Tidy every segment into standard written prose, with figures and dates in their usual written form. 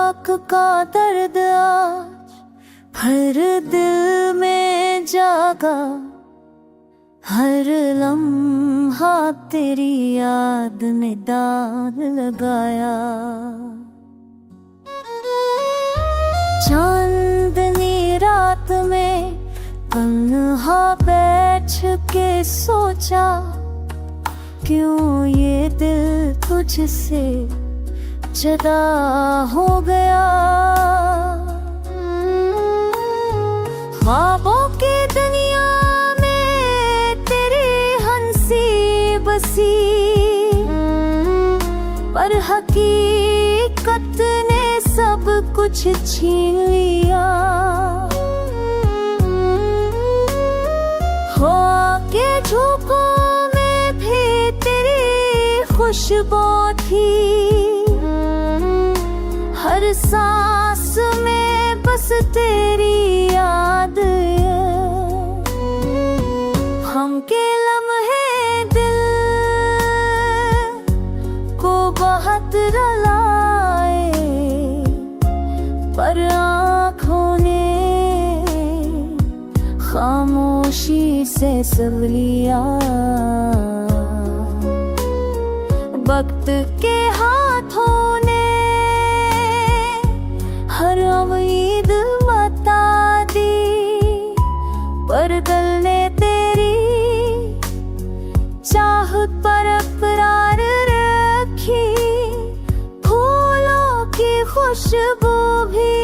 फराक का दर्द आज हर दिल में जागा, हर लम्हा तेरी याद ने दाग लगाया। चांदनी रात में तन्हा बैठ के सोचा, क्यों ये दिल तुझसे जुदा हो गया। ख्वाबों की दुनिया में तेरी हंसी बसी, पर हकीकत ने सब कुछ छीन लिया। हो के झोंकों में भी तेरी खुशबू थी, हर सांस में बस तेरी याद। हम के लम्हे दिल को बहुत रुलाए, पर आँखों ने खामोशी से सब लिया। वक्त के हाथों ने हर उम्मीद बता दी, पर दिल ने तेरी चाहत पर अपरार रखी। फूलों की खुशबू भी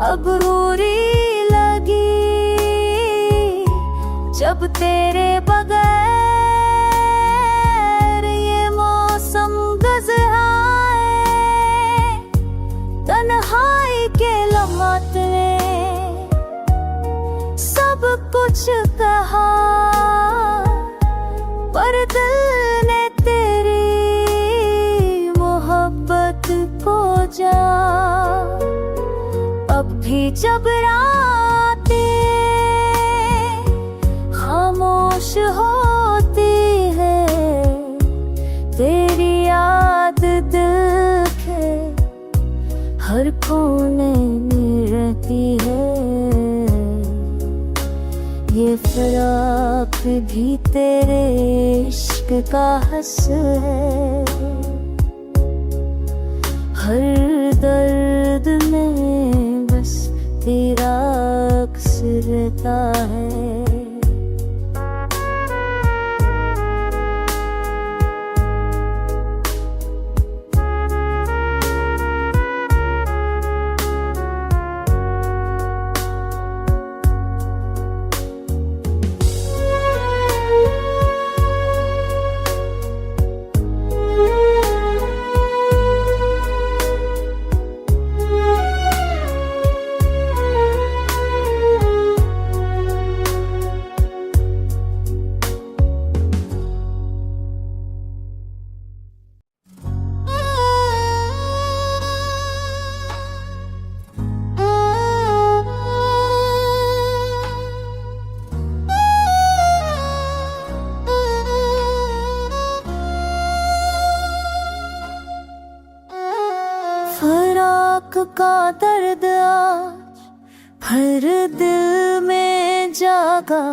अब बुरी लगी, जब तेरे बगैर ये मौसम गुजराए। तन्हाई के लम्हात ने सब कुछ कहा, पर दिल ने तेरी मोहब्बत को जा। अब भी जब रातें खामोश होती है, तेरी याद दिल के हर कोने में रहती है। ये फराक भी तेरे इश्क का हंस है, हर दर्द में बस तेरा अक्स रहता है। फराक का दर्द आज हर दिल में जागा,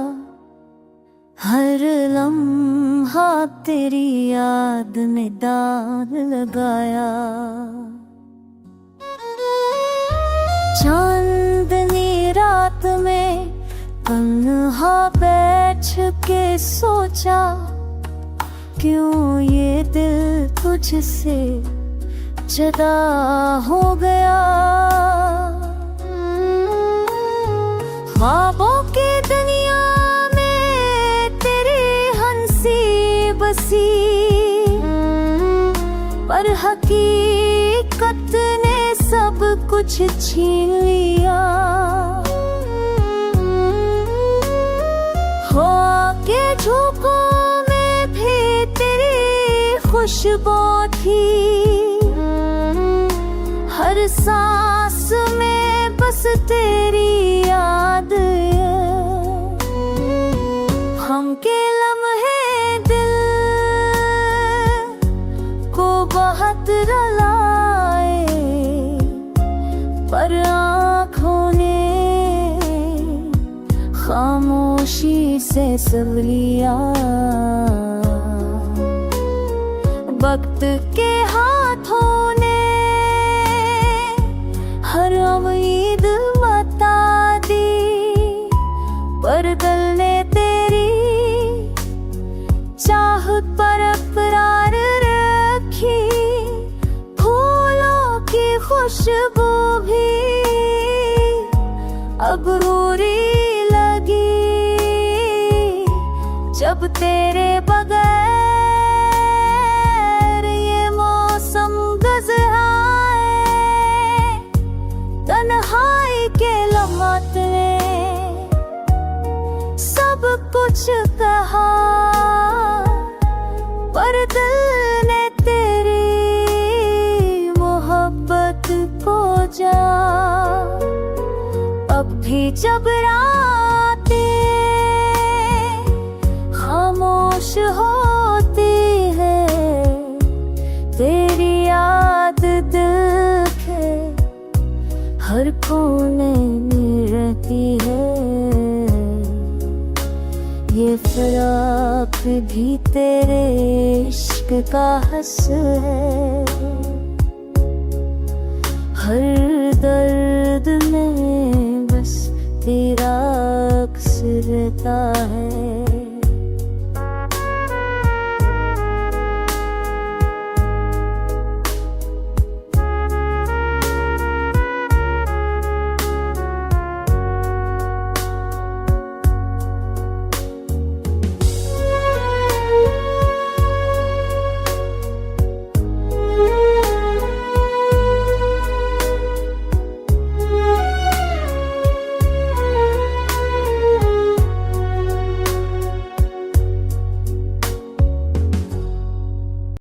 हर लम्हा तेरी याद ने दाग लगाया। चांदनी रात में तन्हा बैठ के सोचा, क्यों ये दिल तुझसे जुदा हो गया। ख्वाबों की दुनिया में तेरी हंसी बसी, पर हकीकत ने सब कुछ छीन लिया। हो के झोंकों में भी तेरी खुशबू थी, हर सांस में बस तेरी याद। हम के लम्हे दिल को बहुत रुलाए, से सवलियां वक्त के हाथों ने हर उम्मीद बता दी, पर दिल ने तेरी चाहत पर अपरार रखी। फूलों की खुशबू भी अब बुरी लगी, जब तेरे बगैर ये मौसम गुजराए। तन्हाई के लम्हात ने सब कुछ कहा, पर दिल ने तेरी मोहब्बत को जा। अब भी जब रातें खामोश होती है, तेरी याद दिल के हर कोने में रहती है। ये फराक भी तेरे इश्क का हंस है, हर दर्द में बस तेरा अक्स रहता है।